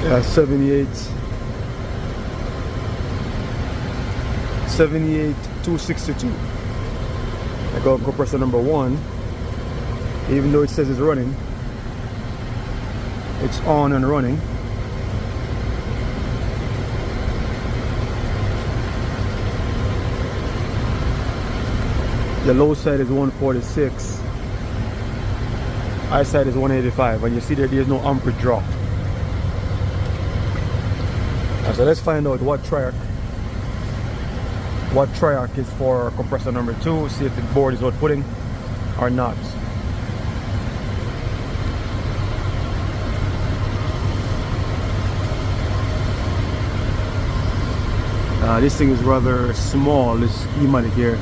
Yeah, 262. I got compressor number 1. Even though it says it's running, it's on and running. The low side is 146, high side is 185, and you see that there's no amperage drop. So let's find out what triac is for compressor number 2, see if the board is outputting or not. This thing is rather small, this schematic here.